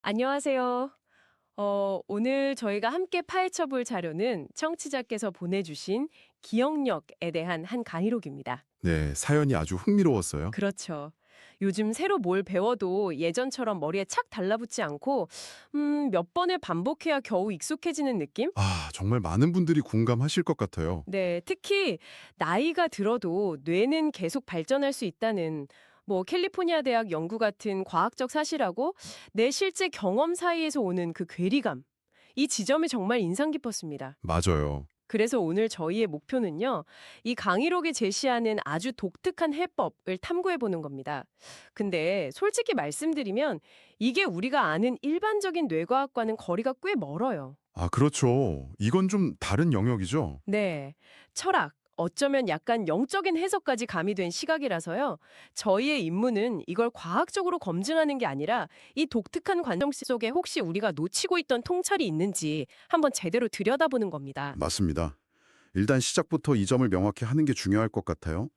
안녕하세요. 오늘 저희가 함께 파헤쳐 볼 자료는 청취자께서 보내주신 기억력에 대한 한 강의록입니다. 네, 사연이 아주 흥미로웠어요. 그렇죠. 요즘 새로 뭘 배워도 예전처럼 머리에 착 달라붙지 않고, 몇 번을 반복해야 겨우 익숙해지는 느낌? 정말 많은 분들이 공감하실 것 같아요. 네, 특히 나이가 들어도 뇌는 계속 발전할 수 있다는 캘리포니아 대학 연구 같은 과학적 사실하고 내 실제 경험 사이에서 오는 그 괴리감. 이 지점이 정말 인상 깊었습니다. 맞아요. 그래서 오늘 저희의 목표는요, 이 강의록이 제시하는 아주 독특한 해법을 탐구해 보는 겁니다. 근데 솔직히 말씀드리면 이게 우리가 아는 일반적인 뇌과학과는 거리가 꽤 멀어요. 그렇죠. 이건 좀 다른 영역이죠. 네. 철학, 어쩌면 약간 영적인 해석까지 가미된 시각이라서요. 저희의 임무는 이걸 과학적으로 검증하는 게 아니라 이 독특한 관점 속에 혹시 우리가 놓치고 있던 통찰이 있는지 한번 제대로 들여다보는 겁니다. 맞습니다. 일단 시작부터 이 점을 명확히 하는 게 중요할 것 같아요.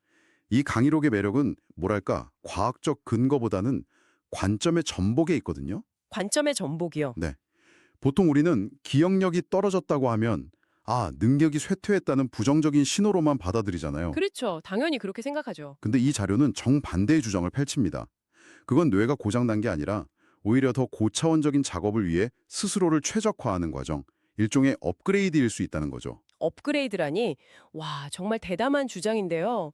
이 강의록의 매력은 뭐랄까, 과학적 근거보다는 관점의 전복에 있거든요. 관점의 전복이요. 네. 보통 우리는 기억력이 떨어졌다고 하면 능력이 쇠퇴했다는 부정적인 신호로만 받아들이잖아요. 그렇죠. 당연히 그렇게 생각하죠. 근데 이 자료는 정반대의 주장을 펼칩니다. 그건 뇌가 고장난 게 아니라 오히려 더 고차원적인 작업을 위해 스스로를 최적화하는 과정, 일종의 업그레이드일 수 있다는 거죠. 업그레이드라니, 와, 정말 대담한 주장인데요.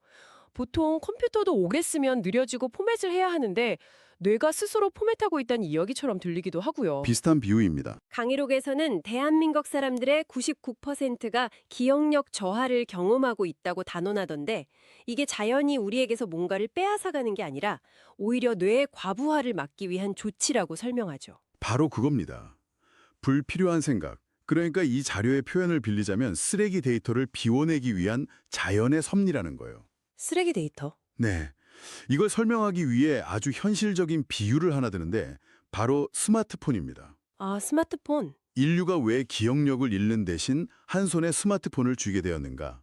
보통 컴퓨터도 오래 쓰면 느려지고 포맷을 해야 하는데 뇌가 스스로 포맷하고 있다는 이야기처럼 들리기도 하고요. 비슷한 비유입니다. 강의록에서는 대한민국 사람들의 99%가 기억력 저하를 경험하고 있다고 단언하던데 이게 자연히 우리에게서 뭔가를 빼앗아가는 게 아니라 오히려 뇌의 과부하를 막기 위한 조치라고 설명하죠. 바로 그겁니다. 불필요한 생각. 그러니까 이 자료의 표현을 빌리자면 쓰레기 데이터를 비워내기 위한 자연의 섭리라는 거예요. 쓰레기 데이터. 네. 이걸 설명하기 위해 아주 현실적인 비유를 하나 드는데 바로 스마트폰입니다. 아, 스마트폰. 인류가 왜 기억력을 잃는 대신 한 손에 스마트폰을 쥐게 되었는가?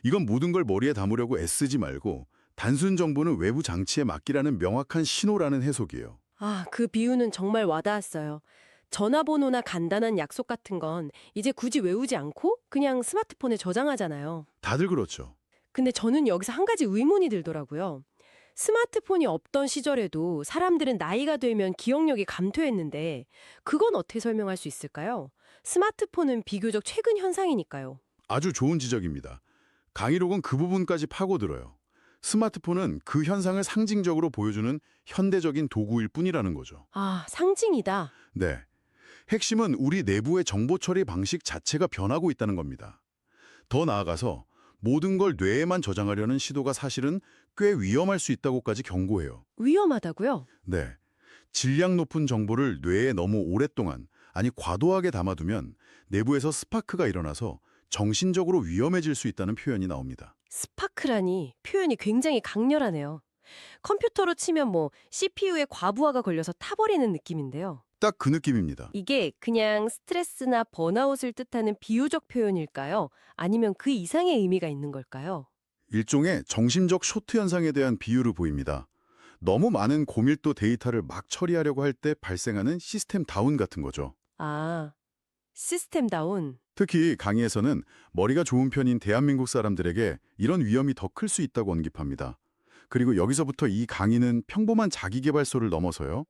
이건 모든 걸 머리에 담으려고 애쓰지 말고 단순 정보는 외부 장치에 맡기라는 명확한 신호라는 해석이에요. 아, 그 비유는 정말 와닿았어요. 전화번호나 간단한 약속 같은 건 이제 굳이 외우지 않고 그냥 스마트폰에 저장하잖아요. 다들 그렇죠. 근데 저는 여기서 한 가지 의문이 들더라고요. 스마트폰이 없던 시절에도 사람들은 나이가 되면 기억력이 감퇴했는데 그건 어떻게 설명할 수 있을까요? 스마트폰은 비교적 최근 현상이니까요. 아주 좋은 지적입니다. 강의록은 그 부분까지 파고들어요. 스마트폰은 그 현상을 상징적으로 보여주는 현대적인 도구일 뿐이라는 거죠. 아, 상징이다. 네. 핵심은 우리 내부의 정보 처리 방식 자체가 변하고 있다는 겁니다. 더 나아가서 모든 걸 뇌에만 저장하려는 시도가 사실은 꽤 위험할 수 있다고까지 경고해요. 위험하다고요? 네. 질량 높은 정보를 뇌에 너무 오랫동안, 아니 과도하게 담아두면 내부에서 스파크가 일어나서 정신적으로 위험해질 수 있다는 표현이 나옵니다. 스파크라니 표현이 굉장히 강렬하네요. 컴퓨터로 치면 CPU에 과부하가 걸려서 타버리는 느낌인데요. 딱 그 느낌입니다. 이게 그냥 스트레스나 번아웃을 뜻하는 비유적 표현일까요? 아니면 그 이상의 의미가 있는 걸까요? 일종의 정신적 쇼트 현상에 대한 비유를 보입니다. 너무 많은 고밀도 데이터를 막 처리하려고 할 때 발생하는 시스템 다운 같은 거죠. 아, 시스템 다운. 특히 강의에서는 머리가 좋은 편인 대한민국 사람들에게 이런 위험이 더 클 수 있다고 언급합니다. 그리고 여기서부터 이 강의는 평범한 자기계발서를 넘어서요.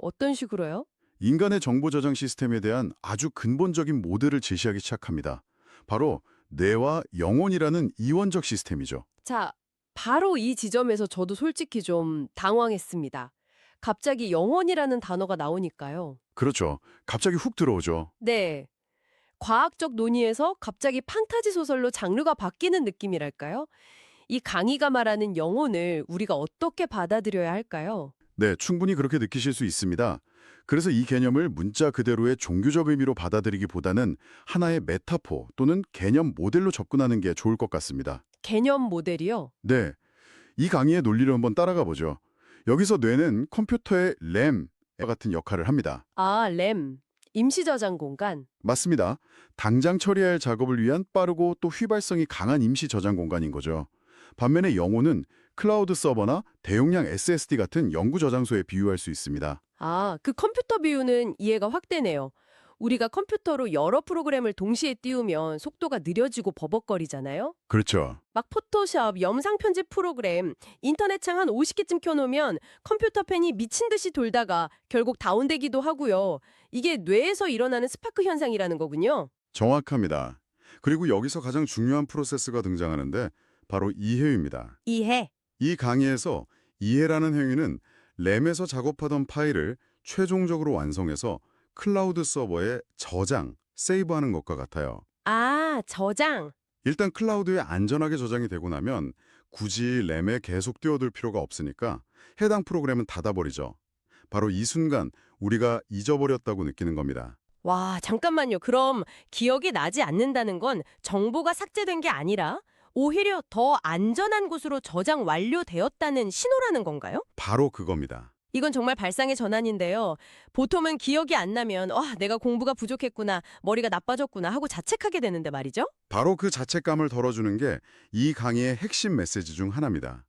어떤 식으로요? 인간의 정보 저장 시스템에 대한 아주 근본적인 모델을 제시하기 시작합니다. 바로 뇌와 영혼이라는 이원적 시스템이죠. 자, 바로 이 지점에서 저도 솔직히 좀 당황했습니다. 갑자기 영혼이라는 단어가 나오니까요. 그렇죠. 갑자기 훅 들어오죠. 네. 과학적 논의에서 갑자기 판타지 소설로 장르가 바뀌는 느낌이랄까요? 이 강의가 말하는 영혼을 우리가 어떻게 받아들여야 할까요? 네, 충분히 그렇게 느끼실 수 있습니다. 그래서 이 개념을 문자 그대로의 종교적 의미로 받아들이기보다는 하나의 메타포 또는 개념 모델로 접근하는 게 좋을 것 같습니다. 개념 모델이요? 네, 이 강의의 논리를 한번 따라가 보죠. 여기서 뇌는 컴퓨터의 램 같은 역할을 합니다. 아, 램. 임시 저장 공간. 맞습니다. 당장 처리할 작업을 위한 빠르고 또 휘발성이 강한 임시 저장 공간인 거죠. 반면에 영혼은 클라우드 서버나 대용량 SSD 같은 영구 저장소에 비유할 수 있습니다. 아, 그 컴퓨터 비유는 이해가 확 되네요. 우리가 컴퓨터로 여러 프로그램을 동시에 띄우면 속도가 느려지고 버벅거리잖아요. 그렇죠. 막 포토샵, 영상 편집 프로그램, 인터넷 창 한 50개쯤 켜놓으면 컴퓨터 팬이 미친 듯이 돌다가 결국 다운되기도 하고요. 이게 뇌에서 일어나는 스파크 현상이라는 거군요. 정확합니다. 그리고 여기서 가장 중요한 프로세스가 등장하는데 바로 이해입니다. 이해. 이 강의에서 이해라는 행위는 램에서 작업하던 파일을 최종적으로 완성해서 클라우드 서버에 저장, 세이브하는 것과 같아요. 아, 저장. 일단 클라우드에 안전하게 저장이 되고 나면 굳이 램에 계속 뛰어들 필요가 없으니까 해당 프로그램은 닫아버리죠. 바로 이 순간 우리가 잊어버렸다고 느끼는 겁니다. 와, 잠깐만요. 그럼 기억이 나지 않는다는 건 정보가 삭제된 게 아니라 오히려 더 안전한 곳으로 저장 완료되었다는 신호라는 건가요? 바로 그겁니다. 이건 정말 발상의 전환인데요. 보통은 기억이 안 나면 내가 공부가 부족했구나, 머리가 나빠졌구나 하고 자책하게 되는데 말이죠. 바로 그 자책감을 덜어주는 게 이 강의의 핵심 메시지 중 하나입니다.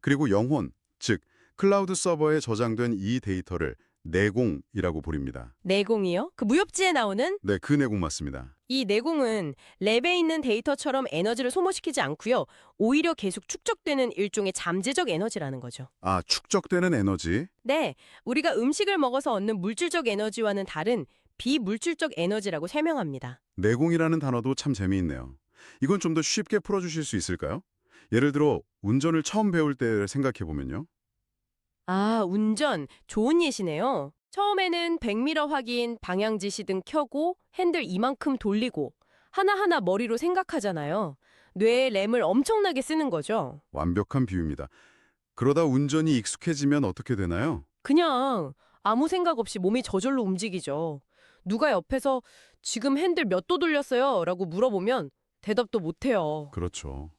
그리고 영혼, 즉 클라우드 서버에 저장된 이 데이터를 내공이라고 부릅니다. 내공이요? 그 무협지에 나오는 네, 그 내공 맞습니다. 이 내공은 랩에 있는 데이터처럼 에너지를 소모시키지 않고요. 오히려 계속 축적되는 일종의 잠재적 에너지라는 거죠. 아, 축적되는 에너지? 네, 우리가 음식을 먹어서 얻는 물질적 에너지와는 다른 비물질적 에너지라고 설명합니다. 내공이라는 단어도 참 재미있네요. 이건 좀 더 쉽게 풀어주실 수 있을까요? 예를 들어 운전을 처음 배울 때 생각해보면요. 아, 운전. 좋은 예시네요. 처음에는 백미러 확인, 방향 지시 등 켜고 핸들 이만큼 돌리고 하나하나 머리로 생각하잖아요. 뇌의 램을 엄청나게 쓰는 거죠. 완벽한 비유입니다. 그러다 운전이 익숙해지면 어떻게 되나요? 그냥 아무 생각 없이 몸이 저절로 움직이죠. 누가 옆에서 지금 핸들 몇 도 돌렸어요? 라고 물어보면 대답도 못해요. 그렇죠.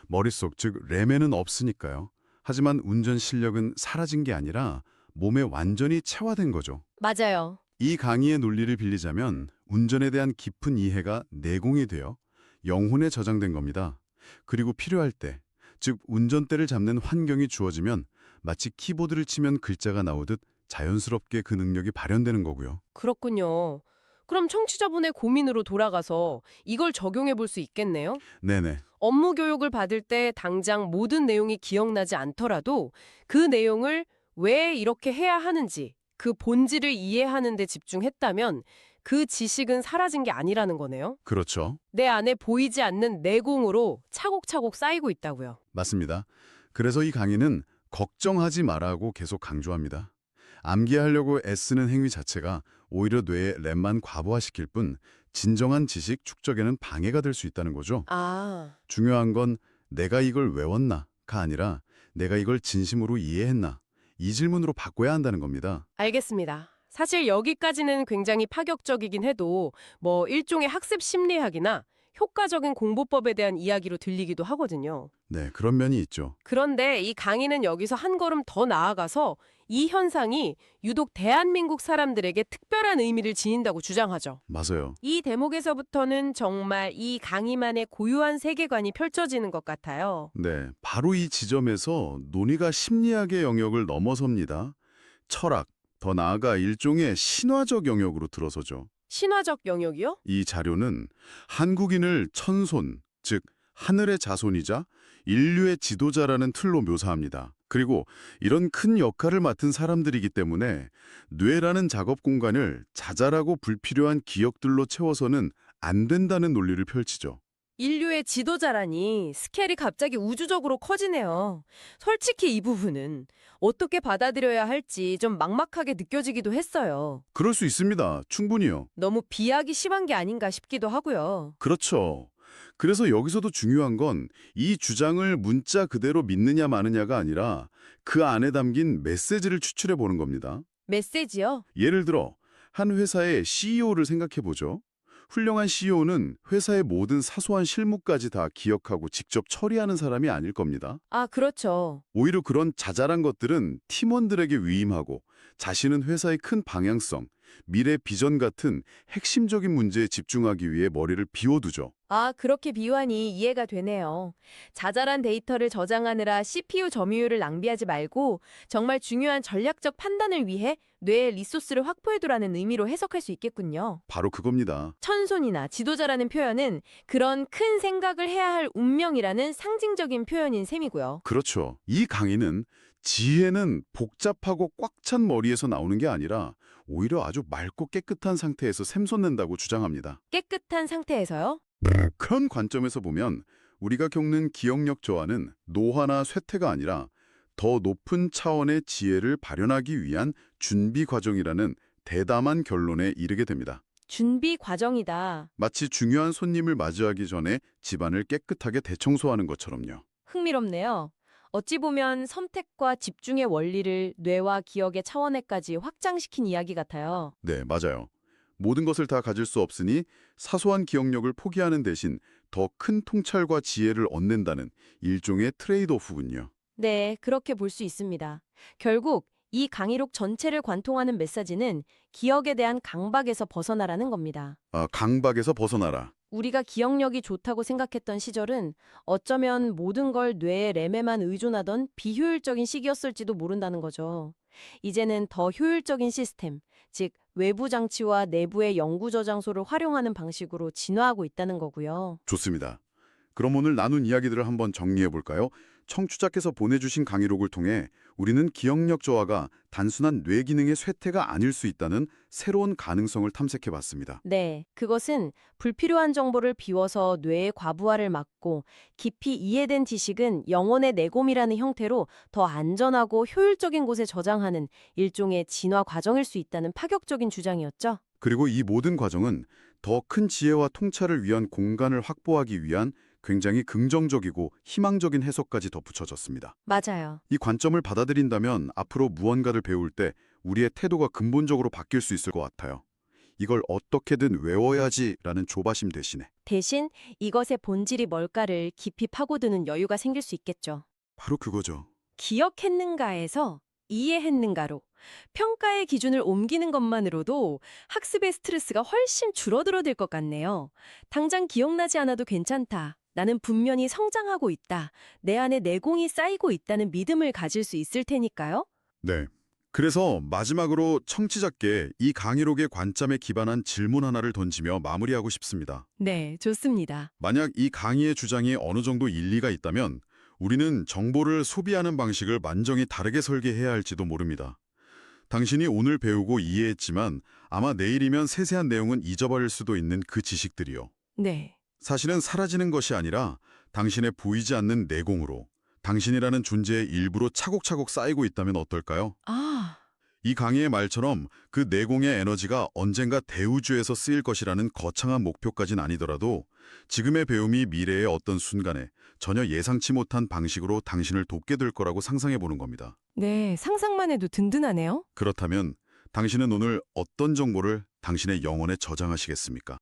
머릿속, 즉 램에는 없으니까요. 하지만 운전 실력은 사라진 게 아니라 몸에 완전히 체화된 거죠. 맞아요. 이 강의의 논리를 빌리자면 운전에 대한 깊은 이해가 내공이 되어 영혼에 저장된 겁니다. 그리고 필요할 때, 즉 운전대를 잡는 환경이 주어지면 마치 키보드를 치면 글자가 나오듯 자연스럽게 그 능력이 발현되는 거고요. 그렇군요. 그럼 청취자분의 고민으로 돌아가서 이걸 적용해 볼 수 있겠네요. 네네. 업무 교육을 받을 때 당장 모든 내용이 기억나지 않더라도 그 내용을 왜 이렇게 해야 하는지 그 본질을 이해하는 데 집중했다면 그 지식은 사라진 게 아니라는 거네요. 그렇죠. 내 안에 보이지 않는 내공으로 차곡차곡 쌓이고 있다고요. 맞습니다. 그래서 이 강의는 걱정하지 말라고 계속 강조합니다. 암기하려고 애쓰는 행위 자체가 오히려 뇌의 램만 과부하시킬 뿐 진정한 지식 축적에는 방해가 될 수 있다는 거죠. 아, 중요한 건 내가 이걸 외웠나가 아니라 내가 이걸 진심으로 이해했나 이 질문으로 바꿔야 한다는 겁니다. 알겠습니다. 사실 여기까지는 굉장히 파격적이긴 해도 일종의 학습 심리학이나 효과적인 공부법에 대한 이야기로 들리기도 하거든요. 네, 그런 면이 있죠. 그런데 이 강의는 여기서 한 걸음 더 나아가서 이 현상이 유독 대한민국 사람들에게 특별한 의미를 지닌다고 주장하죠. 맞아요. 이 대목에서부터는 정말 이 강의만의 고유한 세계관이 펼쳐지는 것 같아요. 네, 바로 이 지점에서 논의가 심리학의 영역을 넘어섭니다. 철학, 더 나아가 일종의 신화적 영역으로 들어서죠. 신화적 영역이요? 이 자료는 한국인을 천손, 즉 하늘의 자손이자 인류의 지도자라는 틀로 묘사합니다. 그리고 이런 큰 역할을 맡은 사람들이기 때문에 뇌라는 작업 공간을 자잘하고 불필요한 기억들로 채워서는 안 된다는 논리를 펼치죠. 인류의 지도자라니 스케일이 갑자기 우주적으로 커지네요. 솔직히 이 부분은 어떻게 받아들여야 할지 좀 막막하게 느껴지기도 했어요. 그럴 수 있습니다. 충분히요. 너무 비하기 심한 게 아닌가 싶기도 하고요. 그렇죠. 그래서 여기서도 중요한 건 이 주장을 문자 그대로 믿느냐 마느냐가 아니라 그 안에 담긴 메시지를 추출해 보는 겁니다. 메시지요? 예를 들어 한 회사의 CEO를 생각해 보죠. 훌륭한 CEO는 회사의 모든 사소한 실무까지 다 기억하고 직접 처리하는 사람이 아닐 겁니다. 아, 그렇죠. 오히려 그런 자잘한 것들은 팀원들에게 위임하고 자신은 회사의 큰 방향성, 미래 비전 같은 핵심적인 문제에 집중하기 위해 머리를 비워두죠. 아, 그렇게 비유하니 이해가 되네요. 자잘한 데이터를 저장하느라 CPU 점유율을 낭비하지 말고 정말 중요한 전략적 판단을 위해 뇌의 리소스를 확보해두라는 의미로 해석할 수 있겠군요. 바로 그겁니다. 천손이나 지도자라는 표현은 그런 큰 생각을 해야 할 운명이라는 상징적인 표현인 셈이고요. 그렇죠. 이 강의는 지혜는 복잡하고 꽉 찬 머리에서 나오는 게 아니라 오히려 아주 맑고 깨끗한 상태에서 샘솟는다고 주장합니다. 깨끗한 상태에서요? 그런 관점에서 보면 우리가 겪는 기억력 저하는 노화나 쇠퇴가 아니라 더 높은 차원의 지혜를 발현하기 위한 준비 과정이라는 대담한 결론에 이르게 됩니다. 준비 과정이다. 마치 중요한 손님을 맞이하기 전에 집안을 깨끗하게 대청소하는 것처럼요. 흥미롭네요. 어찌 보면 선택과 집중의 원리를 뇌와 기억의 차원에까지 확장시킨 이야기 같아요. 네, 맞아요. 모든 것을 다 가질 수 없으니 사소한 기억력을 포기하는 대신 더 큰 통찰과 지혜를 얻는다는 일종의 트레이드오프군요. 네, 그렇게 볼 수 있습니다. 결국 이 강의록 전체를 관통하는 메시지는 기억에 대한 강박에서 벗어나라는 겁니다. 강박에서 벗어나라. 우리가 기억력이 좋다고 생각했던 시절은 어쩌면 모든 걸 뇌의 램에만 의존하던 비효율적인 시기였을지도 모른다는 거죠. 이제는 더 효율적인 시스템, 즉 외부 장치와 내부의 연구 저장소를 활용하는 방식으로 진화하고 있다는 거고요. 좋습니다. 그럼 오늘 나눈 이야기들을 한번 정리해 볼까요? 청취자께서 보내주신 강의록을 통해 우리는 기억력 저하가 단순한 뇌 기능의 쇠퇴가 아닐 수 있다는 새로운 가능성을 탐색해 봤습니다. 네, 그것은 불필요한 정보를 비워서 뇌의 과부하를 막고 깊이 이해된 지식은 영혼의 내곰이라는 형태로 더 안전하고 효율적인 곳에 저장하는 일종의 진화 과정일 수 있다는 파격적인 주장이었죠. 그리고 이 모든 과정은 더 큰 지혜와 통찰을 위한 공간을 확보하기 위한 굉장히 긍정적이고 희망적인 해석까지 덧붙여졌습니다. 맞아요. 이 관점을 받아들인다면 앞으로 무언가를 배울 때 우리의 태도가 근본적으로 바뀔 수 있을 것 같아요. 이걸 어떻게든 외워야지라는 조바심 대신에. 대신 이것의 본질이 뭘까를 깊이 파고드는 여유가 생길 수 있겠죠. 바로 그거죠. 기억했는가에서 이해했는가로 평가의 기준을 옮기는 것만으로도 학습의 스트레스가 훨씬 줄어들어들 것 같네요. 당장 기억나지 않아도 괜찮다. 나는 분명히 성장하고 있다. 내 안에 내공이 쌓이고 있다는 믿음을 가질 수 있을 테니까요. 네. 그래서 마지막으로 청취자께 이 강의록의 관점에 기반한 질문 하나를 던지며 마무리하고 싶습니다. 네, 좋습니다. 만약 이 강의의 주장이 어느 정도 일리가 있다면 우리는 정보를 소비하는 방식을 완전히 다르게 설계해야 할지도 모릅니다. 당신이 오늘 배우고 이해했지만 아마 내일이면 세세한 내용은 잊어버릴 수도 있는 그 지식들이요. 네. 사실은 사라지는 것이 아니라 당신의 보이지 않는 내공으로 당신이라는 존재의 일부로 차곡차곡 쌓이고 있다면 어떨까요? 아, 이 강의의 말처럼 그 내공의 에너지가 언젠가 대우주에서 쓰일 것이라는 거창한 목표까진 아니더라도 지금의 배움이 미래의 어떤 순간에 전혀 예상치 못한 방식으로 당신을 돕게 될 거라고 상상해 보는 겁니다. 네, 상상만 해도 든든하네요. 그렇다면 당신은 오늘 어떤 정보를 당신의 영혼에 저장하시겠습니까?